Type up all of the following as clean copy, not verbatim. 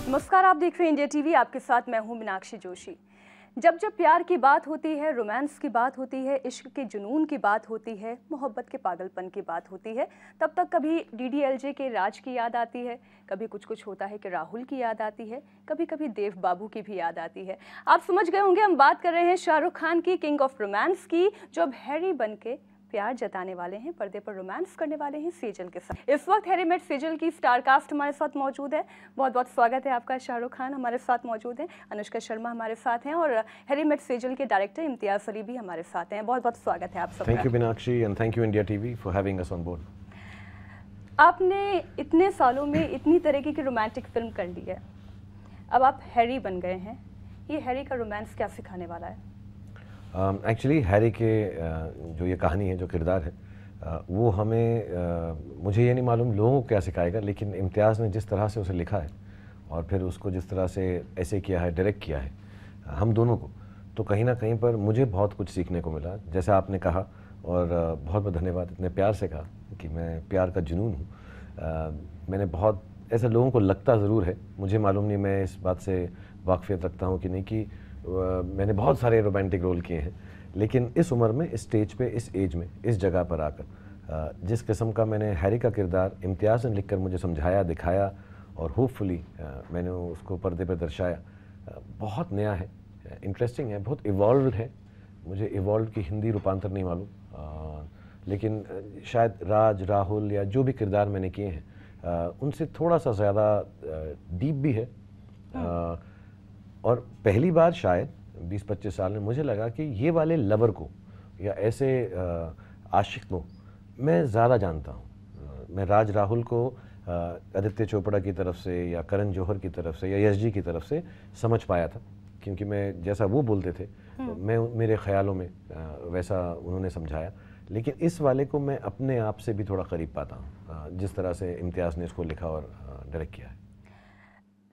नमस्कार, आप देख रहे हैं इंडिया टीवी। आपके साथ मैं हूं मीनाक्षी जोशी। जब जब प्यार की बात होती है, रोमांस की बात होती है, इश्क के जुनून की बात होती है, मोहब्बत के पागलपन की बात होती है, तब तक कभी डीडीएलजे के राज की याद आती है, कभी कुछ कुछ होता है कि राहुल की याद आती है, कभी कभी देव बाबू की भी याद आती है। आप समझ गए होंगे हम बात कर रहे हैं शाहरुख खान की, किंग ऑफ रोमांस की, जो अब हैरी बन के प्यार जताने वाले हैं, पर्दे पर रोमांस करने वाले हैं सेजल के साथ। इस वक्त हैरी मेट सेजल की स्टार कास्ट हमारे साथ मौजूद है। बहुत बहुत स्वागत है आपका। शाहरुख खान हमारे साथ मौजूद हैं, अनुष्का शर्मा हमारे साथ हैं और हैरी मेट सेजल के डायरेक्टर इम्तियाज अली भी हमारे साथ हैं। बहुत बहुत स्वागत है आप सबका। Thank you Meenakshi and thank you India TV for having us on board. आपने इतने सालों में इतनी तरीके की रोमांटिक फिल्म कर ली है, अब आप हैरी बन गए हैं। ये हैरी का रोमांस क्या सिखाने वाला है? एक्चुअली हैरी के जो ये कहानी है, जो किरदार है, वो हमें मुझे ये नहीं मालूम लोगों को क्या सिखाएगा, लेकिन इम्तियाज़ ने जिस तरह से उसे लिखा है और फिर उसको जिस तरह से ऐसे किया है, डायरेक्ट किया है हम दोनों को, तो कहीं ना कहीं पर मुझे बहुत कुछ सीखने को मिला। जैसा आपने कहा, और बहुत बहुत धन्यवाद इतने प्यार से कहा कि मैं प्यार का जुनून हूँ। मैंने बहुत ऐसा लोगों को लगता ज़रूर है, मुझे मालूम नहीं मैं इस बात से वाकफियत रखता हूँ कि नहीं, कि मैंने बहुत सारे रोमांटिक रोल किए हैं, लेकिन इस उम्र में, इस स्टेज पे, इस एज में, इस जगह पर आकर जिस किस्म का मैंने हैरी का किरदार इम्तियाज़ ने लिखकर मुझे समझाया, दिखाया और होपफुली मैंने उसको पर्दे पर दर्शाया, बहुत नया है, इंटरेस्टिंग है, बहुत इवॉल्व है। मुझे इवॉल्व की हिंदी रूपांतर नहीं मालूम, लेकिन शायद राज, राहुल या जो भी किरदार मैंने किए हैं उनसे थोड़ा सा ज़्यादा डीप भी है। और पहली बार शायद 20-25 साल में मुझे लगा कि ये वाले लवर को या ऐसे आशिक को मैं ज़्यादा जानता हूँ। मैं राज, राहुल को आदित्य चोपड़ा की तरफ से या करण जौहर की तरफ से या यश जी की तरफ से समझ पाया था, क्योंकि मैं जैसा वो बोलते थे मैं मेरे ख्यालों में वैसा उन्होंने समझाया। लेकिन इस वाले को मैं अपने आप से भी थोड़ा करीब पाता हूँ, जिस तरह से इम्तियाज़ ने इसको लिखा और डायरेक्ट किया है।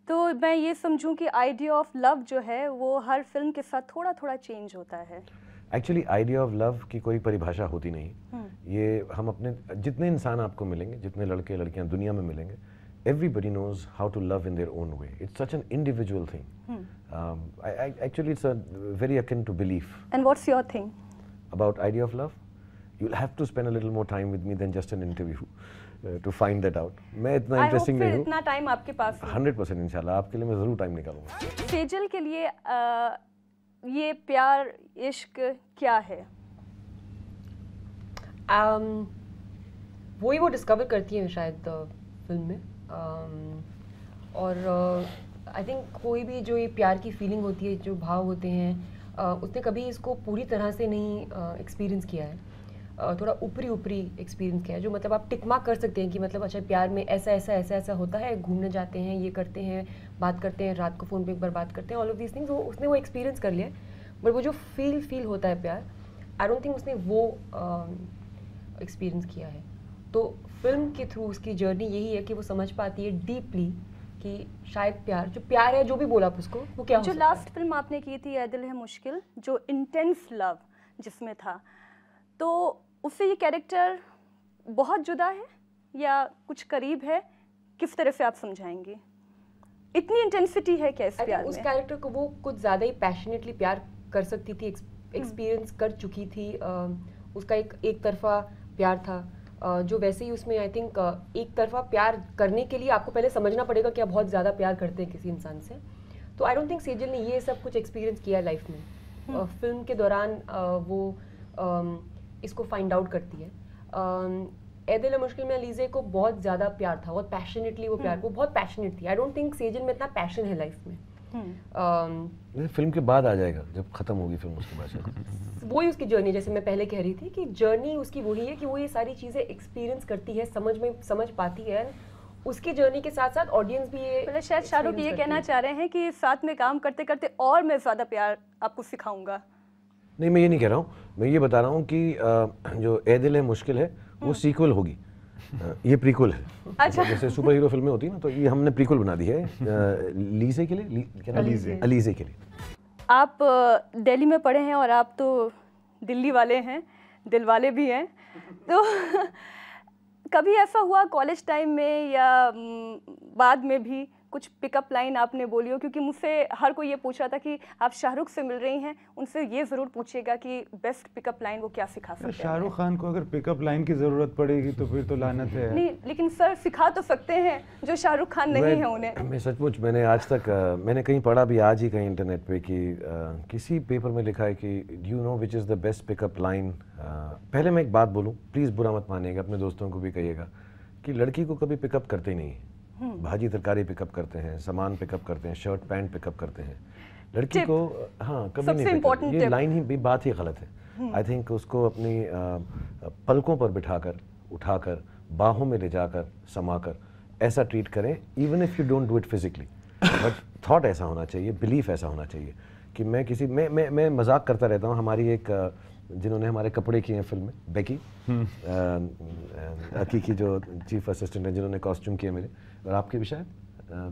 तो मैं ये समझूं कि आइडिया ऑफ लव जो है वो हर फिल्म के साथ थोड़ा थोड़ा चेंज होता है। एक्चुअली आइडिया ऑफ लव की कोई परिभाषा होती नहीं। ये हम अपने जितने इंसान आपको मिलेंगे, जितने लड़के लड़कियां दुनिया में मिलेंगे, everybody knows how to love in their own way. It's such an individual thing. Actually, it's a very akin to belief. And what's your thing about idea of love? You'll have to spend a little more time with me than just an interview to find that out. मैं इतना interesting नहीं हूँ। इतना time आपके पास 100% इंशाल्लाह आपके लिए मैं ज़रूर टाइम निकालूंगा। सेजल के लिए ये प्यार, इश्क क्या है? वही वो डिस्कवर करती है शायद फिल्म में। और आई थिंक कोई भी जो ये प्यार की फीलिंग होती है, जो भाव होते हैं, उसने कभी इसको पूरी तरह से नहीं एक्सपीरियंस किया है, थोड़ा ऊपरी ऊपरी एक्सपीरियंस किया है, जो मतलब आप टिक मार्क कर सकते हैं कि मतलब अच्छा प्यार में ऐसा ऐसा ऐसा ऐसा होता है, घूमने जाते हैं, ये करते हैं, बात करते हैं, रात को फ़ोन पे एक बार बात करते हैं, ऑल ऑफ दीज थिंग्स उसने वो एक्सपीरियंस कर लिया है। बट वो जो फील होता है प्यार, आई डोंट थिंक उसने वो एक्सपीरियंस किया है। तो फिल्म के थ्रू उसकी जर्नी यही है कि वो समझ पाती है डीपली कि शायद प्यार है, जो भी बोला आप उसको, वो क्या हो जो सकता है। लास्ट फिल्म आपने की थी ऐ दिल है मुश्किल, जो इंटेंस लव जिसमें था, तो उससे ये कैरेक्टर बहुत जुदा है या कुछ करीब है? किस तरह से आप समझाएंगे? इतनी इंटेंसिटी है क्या इस प्यार में? उस कैरेक्टर को वो कुछ ज़्यादा ही पैशनेटली प्यार कर सकती थी, एक्सपीरियंस कर चुकी थी। उसका एक तरफा प्यार था, जो वैसे ही उसमें आई थिंक एक तरफा प्यार करने के लिए आपको पहले समझना पड़ेगा कि आप बहुत ज़्यादा प्यार करते हैं किसी इंसान से। तो आई डोंट थिंक सेजल ने ये सब कुछ एक्सपीरियंस किया लाइफ में। फिल्म के दौरान वो इसको फाइंड आउट करती है। ऐ दिल है मुश्किल में अलीज़े को बहुत ज़्यादा प्यार था, बहुत पैशनेटली वो प्यार, वो बहुत पैशनेट थी। आई डोंट थिंक सेजल में इतना पैशन है लाइफ में। फिल्म के बाद आ जाएगा, जब खत्म होगी फिल्म उसके बाद वही उसकी जर्नी, जैसे मैं पहले कह रही थी कि जर्नी उसकी वही है कि वो ये सारी चीज़ें एक्सपीरियंस करती है, समझ पाती है। उसकी जर्नी के साथ साथ ऑडियंस भी ये मतलब शायद शाहरुख ये कहना चाह रहे हैं कि साथ में काम करते करते और मैं ज़्यादा प्यार आपको सिखाऊंगा। नहीं, मैं ये नहीं कह रहा हूँ, मैं ये बता रहा हूँ कि जो ऐ दिल है मुश्किल है वो सीक्वल होगी, ये प्रीक्वल है। अच्छा। जैसे सुपर हीरो फिल्में होती है ना, तो ये हमने प्रीक्वल बना दी है लीजे के लिए, अलीज़े के लिए। आप दिल्ली में पढ़े हैं और आप तो दिल्ली वाले हैं, दिल वाले भी हैं, तो कभी ऐसा हुआ कॉलेज टाइम में या बाद में भी कुछ पिकअप लाइन आपने बोली हो, क्योंकि मुझसे हर कोई ये पूछ रहा था कि आप शाहरुख से मिल रही हैं, उनसे ये ज़रूर पूछिएगा कि बेस्ट पिकअप लाइन वो क्या सिखा सकते हैं। शाहरुख खान को अगर पिकअप लाइन की ज़रूरत पड़ेगी तो फिर तो लानत है। नहीं, लेकिन सर सिखा तो सकते हैं जो शाहरुख खान नहीं है उन्हें। मैं सचमुच मैंने आज तक मैंने कहीं पढ़ा भी आज ही कहीं इंटरनेट पे कि किसी पेपर में लिखा है कि you know which is the best pickup line. पहले मैं एक बात बोलूँ, प्लीज़ बुरा मत मानिएगा, अपने दोस्तों को भी कहिएगा कि लड़की को कभी पिकअप करते ही नहीं है। भाजी तरकारी पिकअप करते हैं, सामान पिकअप करते हैं, शर्ट पैंट पिकअप करते हैं, लड़की को हाँ कभी नहीं पिकअप। ये लाइन ही बात ही गलत है। आई थिंक उसको अपनी पलकों पर बिठाकर, उठाकर, बाहों में ले जाकर, समाकर ऐसा ट्रीट करें, even if you don't do it physically, but thought ऐसा होना चाहिए, बिलीफ ऐसा होना चाहिए कि मैं किसी मैं मजाक करता रहता हूँ। हमारी एक जिन्होंने हमारे कपड़े किए हैं फिल्म में, बेकी अकी की जो चीफ असिस्टेंट है, जिन्होंने कॉस्ट्यूम किए मेरे और आपके भी शायद,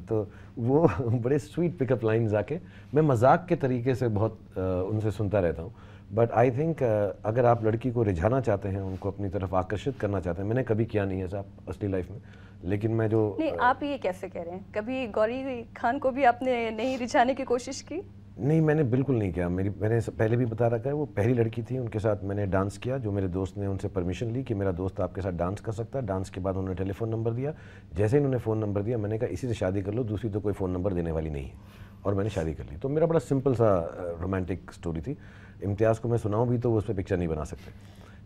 तो वो बड़े स्वीट पिकअप लाइन्स आके मैं मजाक के तरीके से बहुत उनसे सुनता रहता हूँ। बट आई थिंक अगर आप लड़की को रिझाना चाहते हैं, उनको अपनी तरफ आकर्षित करना चाहते हैं, मैंने कभी किया नहीं है साहब असली लाइफ में, लेकिन मैं जो नहीं, आप ये कैसे कह रहे हैं, कभी गौरी खान को भी आपने नहीं रिझाने की कोशिश की? नहीं, मैंने बिल्कुल नहीं किया। मैंने पहले भी बता रखा है, वो पहली लड़की थी, उनके साथ मैंने डांस किया। जो मेरे दोस्त ने उनसे परमिशन ली कि मेरा दोस्त आपके साथ डांस कर सकता है। डांस के बाद उन्होंने टेलीफोन नंबर दिया। जैसे ही उन्होंने फ़ोन नंबर दिया, मैंने कहा इसी से शादी कर लो, दूसरी तो कोई फ़ोन नंबर देने वाली नहीं है, और मैंने शादी कर ली। तो मेरा बड़ा सिंपल सा रोमांटिक स्टोरी थी। इम्तियाज़ को मैं सुनाऊँ भी तो वो उस पर पिक्चर नहीं बना सकते।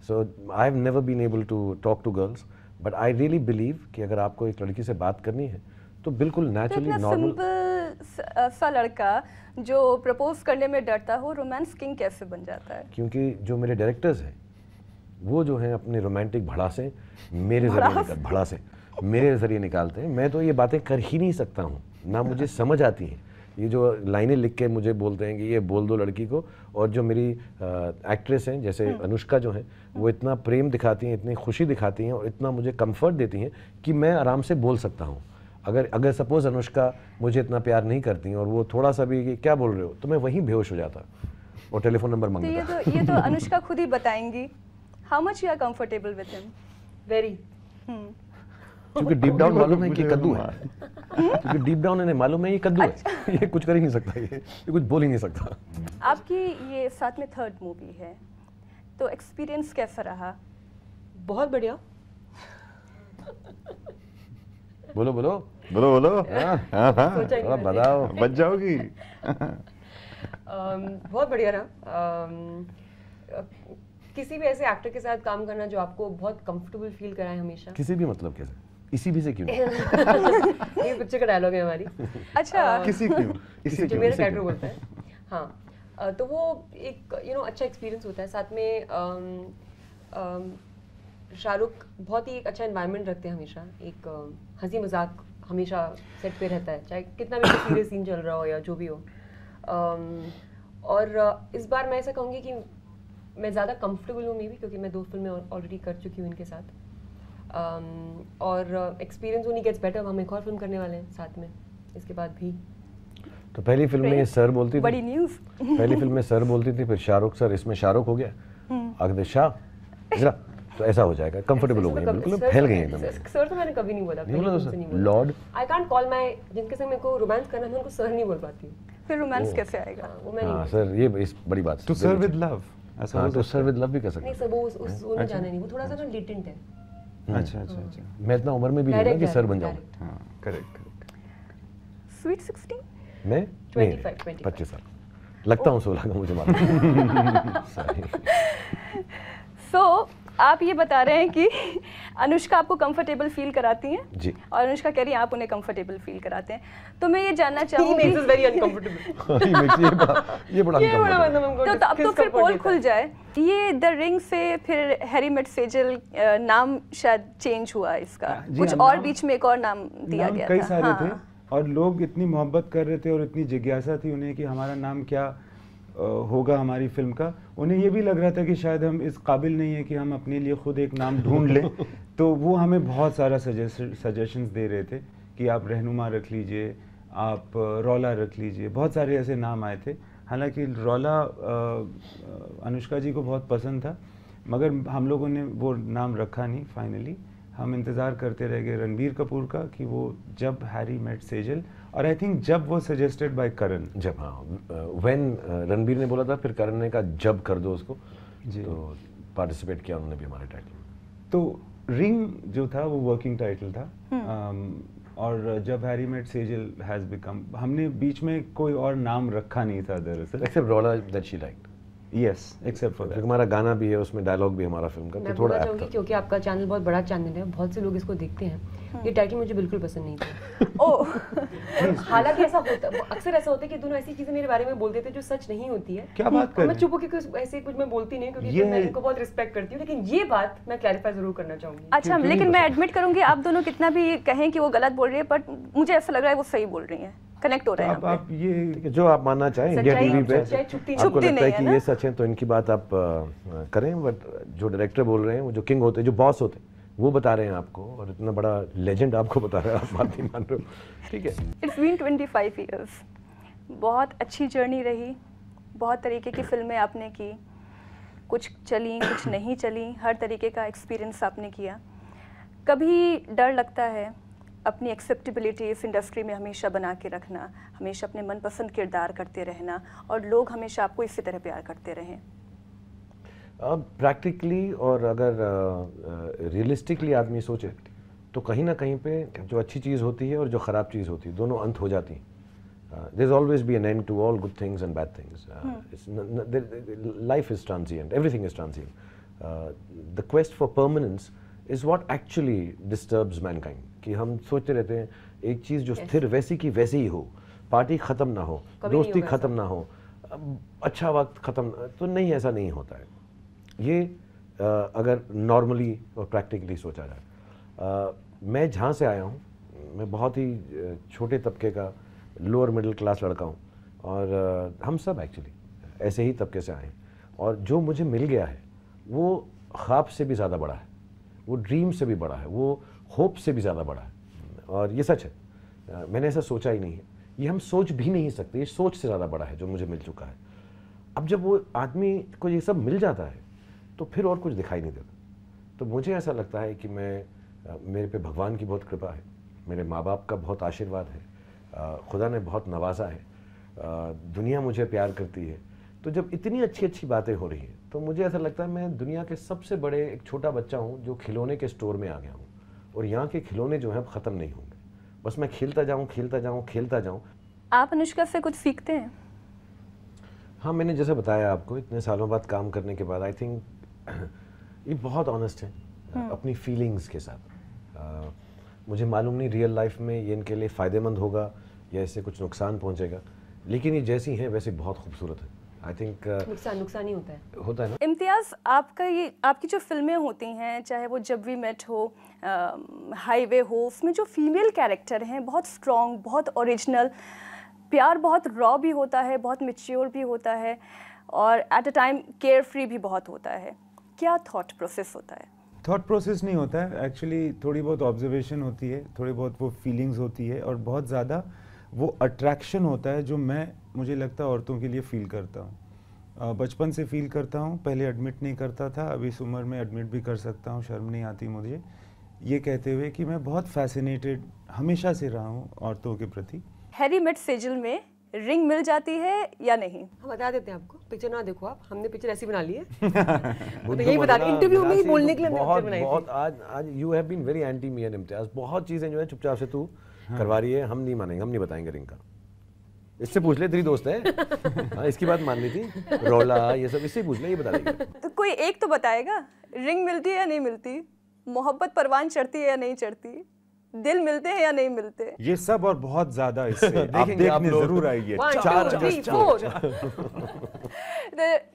So I have never been able to talk to girls, but I really believe कि अगर आपको एक लड़की से बात करनी है तो बिल्कुल नेचुरली नॉर्मल सा लड़का जो प्रपोज करने में डरता हो रोमांस किंग कैसे बन जाता है? क्योंकि जो मेरे डायरेक्टर्स हैं वो जो हैं अपने रोमांटिक भड़ासे मेरे ज़रिए निकालते हैं। मैं तो ये बातें कर ही नहीं सकता हूँ, ना मुझे समझ आती हैं। ये जो लाइनें लिख के मुझे बोलते हैं कि ये बोल दो लड़की को, और जो मेरी एक्ट्रेस हैं जैसे अनुष्का जो हैं, वो इतना प्रेम दिखाती हैं, इतनी खुशी दिखाती हैं और इतना मुझे कंफर्ट देती हैं कि मैं आराम से बोल सकता हूँ। अगर सपोज अनुष्का मुझे इतना प्यार नहीं करती और वो थोड़ा सा भी कि क्या बोल रहे हो, तो मैं वहीं बेहोश हो जाता और टेलीफोन नंबर मांगता। तो ये तो अनुष्का खुद ही बताएंगी। How much you are comfortable with him? Very. क्योंकि डीप डाउन मालूम है कि कद्दू है। क्योंकि डीप डाउन इन्हें मालूम है ये कद्दू है, ये कुछ कर ही नहीं सकता, ये कुछ बोल ही नहीं सकता। आपकी ये साथ में थर्ड मूवी है, तो एक्सपीरियंस कैसा रहा? बहुत बढ़िया। बोलो बोलो बोलो बोलो। थोड़ा बताओ, बच जाओगी। बहुत बढ़िया रहा। किसी भी ऐसे एक्टर के साथ काम करना जो आपको बहुत कंफर्टेबल फील कराए हमेशा। किसी भी मतलब कैसे? इसी भी से क्यों? ये पिक्चर का डायलॉग है हमारी। अच्छा, किसी क्यों? इसी जो मेरा कैरेक्टर बोलता है। हाँ, तो वो एक अच्छा एक्सपीरियंस होता है। साथ में शाहरुख बहुत ही एक अच्छा एनवायरनमेंट रखते हैं हमेशा। एक हंसी मजाक हमेशा सेट पे रहता है, चाहे कितना भी सीरियस सीन चल रहा हो या जो भी हो। और इस बार मैं ऐसा कहूँगी कि मैं ज़्यादा कंफर्टेबल हूँ, मे बी क्योंकि मैं 2 फिल्में ऑलरेडी कर चुकी हूँ इनके साथ। और एक्सपीरियंस ओनली गेट्स बेटर। हम एक और फिल्म करने वाले हैं साथ में इसके बाद भी। तो पहली फिल्म में ये सर बोलती थी, बड़ी न्यूज़। पहली फिल्म में सर बोलती थी, फिर शाहरुख सर, इसमें शाहरुख हो गया, आगे शाह जरा, तो ऐसा हो जाएगा, कंफर्टेबल हो गई, बिल्कुल फैल गई एकदम। सर तो मैंने कभी नहीं बोला। नहीं बोला तो Lord. I can't call my जिनके साथ मेरे को रोमांस करना है, मैं उनको सर नहीं बोल पाती हूँ। फिर रोमांस कैसे आएगा? वो मैं नहीं। सर ये इस बड़ी बात है। टू सर्व विद लव, ऐसा हो तो सर्व विद लव भी कर सकते नहीं सर, वो उसमें जाना नहीं, वो थोड़ा सा ना लेटेंट है। अच्छा अच्छा अच्छा। मैं इतना उम्र में भी नहीं कि सर बन जाऊँ। हाँ, करेक्ट करेक्ट। स्वीट 16 मैं 25 साल लगता हूँ, 16 का मुझे मालूम। सो आप ये बता रहे हैं कि अनुष्का आपको कंफर्टेबल फील कराती हैं जी, और अनुष्का कह रही है आप उन्हें कंफर्टेबल फील कराते हैं। तो मैं ये जानना चाहूंगी, He makes us very uncomfortable। ये बड़ा तो अब तो फिर पोल खुल जाए। ये द रिंग से फिर हैरी मेट सेजल नाम शायद चेंज हुआ इसका, कुछ और बीच में एक और नाम दिया गया था। कई सारे थे और लोग इतनी मोहब्बत कर रहे थे और इतनी जिज्ञासा थी उन्हें कि हमारा नाम क्या होगा हमारी फिल्म का। उन्हें ये भी लग रहा था कि शायद हम इस काबिल नहीं है कि हम अपने लिए खुद एक नाम ढूंढ लें। तो वो हमें बहुत सारा सजेशंस दे रहे थे कि आप रहनुमा रख लीजिए, आप रौला रख लीजिए, बहुत सारे ऐसे नाम आए थे। हालांकि रौला अनुष्का जी को बहुत पसंद था, मगर हम लोगों ने वो नाम रखा नहीं। फाइनली हम इंतज़ार करते रह गए रणबीर कपूर का कि वो जब हैरी मेट सेजल और आई थिंक जब वो सजेस्टेड बाय करण, जब, हाँ, व्हेन रणबीर ने बोला था, फिर करण ने कहा जब कर दो उसको, तो पार्टिसिपेट किया उन्होंने भी हमारे टाइटल में। तो रिंग जो था वो वर्किंग टाइटल था, और जब Harry met Sejal has become, हमने बीच में कोई और नाम रखा नहीं था दरअसल, एक्सेप्ट रोला that she liked. Yes, except for that. हमारा गाना भी है उसमें, डायलॉग भी हमारा फिल्म का, मैं तो थोड़ा बोलना चाहूँगी क्योंकि आपका चैनल बहुत बड़ा चैनल है, बहुत से लोग इसको देखते हैं, ये टाइटल मुझे बिल्कुल पसंद नहीं था। ओह, हालांकि ऐसा होता, अक्सर ऐसा होता है कि दोनों ऐसी चीजें मेरे बारे में बोल देते हैं जो सच नहीं होती है। क्या बात कर रहे मैं हैं? चुप होकर ऐसे कुछ मैं बोलती नहीं, क्योंकि मैं इनको बहुत रिस्पेक्ट करती हूँ, लेकिन ये बात मैं क्लैरिफाई जरूर करना चाहूंगी। अच्छा, लेकिन मैं एडमिट करूंगी, आप दोनों कितना भी कहें कि वो गलत बोल रही है, बट मुझे ऐसा लग रहा है वो सही बोल रही है, कनेक्ट हो रहा है। आप ये जो आप मानना चाहें, इंडिया टीवी पे आपको लगता है कि ये सच है तो इनकी बात आप करें, बट जो डायरेक्टर बोल रहे हैं, वो जो किंग होते हैं, जो बॉस होते हैं, वो बता रहे हैं आपको, और इतना बड़ा लेजेंड आपको बता रहा है, आप बात नहीं मान रहे हो, ठीक है। इट्स बीन 25 ईयर्स, बहुत अच्छी जर्नी रही, बहुत तरीके की फिल्में आपने की, कुछ चली कुछ नहीं चली, हर तरीके का एक्सपीरियंस आपने किया। कभी डर लगता है अपनी एक्सेप्टेबिलिटी इस इंडस्ट्री में हमेशा बना के रखना, हमेशा अपने मनपसंद किरदार करते रहना, और लोग हमेशा आपको इसी तरह प्यार करते रहें? प्रैक्टिकली और अगर रियलिस्टिकली आदमी सोचे तो कहीं ना कहीं पे जो अच्छी चीज़ होती है और जो ख़राब चीज़ होती है, दोनों अंत हो जाती हैं। There's always be an end to all good things and bad things. Life is transient, everything is transient. The quest for permanence is what actually disturbs mankind. कि हम सोचते रहते हैं एक चीज़ जो स्थिर वैसी की वैसी ही हो, पार्टी ख़त्म ना हो, दोस्ती ख़त्म ना हो, अच्छा वक्त ख़त्म, तो नहीं, ऐसा नहीं होता है। ये अगर नॉर्मली और प्रैक्टिकली सोचा जाए, मैं जहाँ से आया हूँ, मैं बहुत ही छोटे तबके का लोअर मिडिल क्लास लड़का हूँ, और हम सब एक्चुअली ऐसे ही तबके से आए हैं, और जो मुझे मिल गया है वो ख्वाब से भी ज़्यादा बड़ा है, वो ड्रीम से भी बड़ा है, वो होप से भी ज़्यादा बड़ा है, और ये सच है। मैंने ऐसा सोचा ही नहीं है, ये हम सोच भी नहीं सकते, ये सोच से ज़्यादा बड़ा है जो मुझे मिल चुका है। अब जब वो आदमी को ये सब मिल जाता है तो फिर और कुछ दिखाई नहीं देता। तो मुझे ऐसा लगता है कि मेरे पे भगवान की बहुत कृपा है, मेरे माँ बाप का बहुत आशीर्वाद है, खुदा ने बहुत नवाजा है, दुनिया मुझे प्यार करती है। तो जब इतनी अच्छी अच्छी बातें हो रही हैं तो मुझे ऐसा लगता है मैं दुनिया के सबसे बड़े एक छोटा बच्चा हूँ जो खिलौने के स्टोर में आ गया हूँ, और यहाँ के खिलौने जो हैं अब ख़त्म नहीं होंगे, बस मैं खेलता जाऊँ खेलता जाऊँ खेलता जाऊँ। आप अनुष्का से कुछ सीखते हैं? हाँ, मैंने जैसे बताया आपको, इतने सालों बाद काम करने के बाद आई थिंक ये बहुत ऑनेस्ट है अपनी फीलिंग्स के साथ। मुझे मालूम नहीं रियल लाइफ में ये इनके लिए फ़ायदेमंद होगा या इससे कुछ नुकसान पहुंचेगा, लेकिन ये जैसी हैं वैसे बहुत खूबसूरत है। आई थिंक नुकसान ही होता है ना। इम्तियाज़, आपका ये आपकी जो फिल्में होती हैं, चाहे वो जब वी मेट हो, हाईवे हो, उसमें जो फीमेल कैरेक्टर हैं बहुत स्ट्रॉन्ग, बहुत ओरिजिनल, प्यार बहुत रॉ भी होता है, बहुत मैच्योर भी होता है, और at a time care free भी बहुत होता है। क्या थॉट प्रोसेस होता है? थॉट प्रोसेस नहीं होता है एक्चुअली, थोड़ी बहुत ऑब्जर्वेशन होती है, थोड़ी बहुत वो फीलिंग्स होती है, और बहुत ज़्यादा वो अट्रैक्शन होता है जो मुझे लगता है औरतों के लिए फ़ील करता हूँ। बचपन से फ़ील करता हूँ, पहले एडमिट नहीं करता था, अब इस उम्र में एडमिट भी कर सकता हूँ, शर्म नहीं आती मुझे ये कहते हुए कि मैं बहुत फैसिनेटेड हमेशा से रहा हूँ औरतों के प्रति। हैरी मेट सेजल में रिंग मिल जाती है या नहीं? हम बता देते हैं आपको, पिक्चर ना देखो आप, हमने पिक्चर ऐसी बना ली है। तो यही बता रहे, इंटरव्यू में ही बोलने के लिए हमने पिक्चर बनाई थी। बहुत आज you have been very anti me and Imtiaz, बहुत चीजें जो है चुपचाप से तू करवा रही है, हम नहीं मानेंगे, हम नहीं बताएंगे रिंग का। इससे पूछ ले, तेरी दोस्त है। हाँ, इसकी बात मान ली थी, रोला ये सब इससे पूछ ले, ये बता देगी। तो कोई एक तो बताएगा, रिंग मिलती है या नहीं मिलती, मोहब्बत परवान चढ़ती है या नहीं चढ़ती, दिल मिलते हैं या नहीं मिलते? ये सब और बहुत ज्यादा इससे आप देखने जरूर आइए।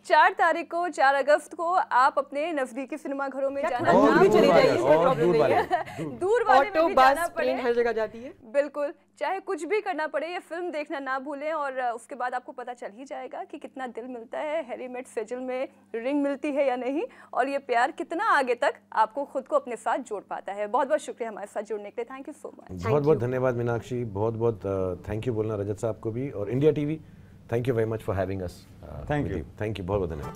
4 तारीख को, 4 अगस्त को आप अपने नजदीकी सिनेमा घरों में जाना, दूर वाले में भी जाना पड़े, हर जगह जाती है। बिल्कुल, चाहे कुछ भी करना पड़े, ये फिल्म देखना ना भूलें, और उसके बाद आपको पता चल ही जाएगा कि कितना दिल मिलता है, हैरी मेट सेजल में रिंग मिलती है या नहीं, और ये प्यार कितना आगे तक आपको खुद को अपने साथ जोड़ पाता है। बहुत बहुत शुक्रिया हमारे साथ जुड़ने के लिए, थैंक यू सो मच। बहुत बहुत धन्यवाद मीनाक्षी, बहुत बहुत थैंक यू बोलना रजत साहब को भी, और India TV thank you very much for having us. Thank you, बहुत बहुत धन्यवाद।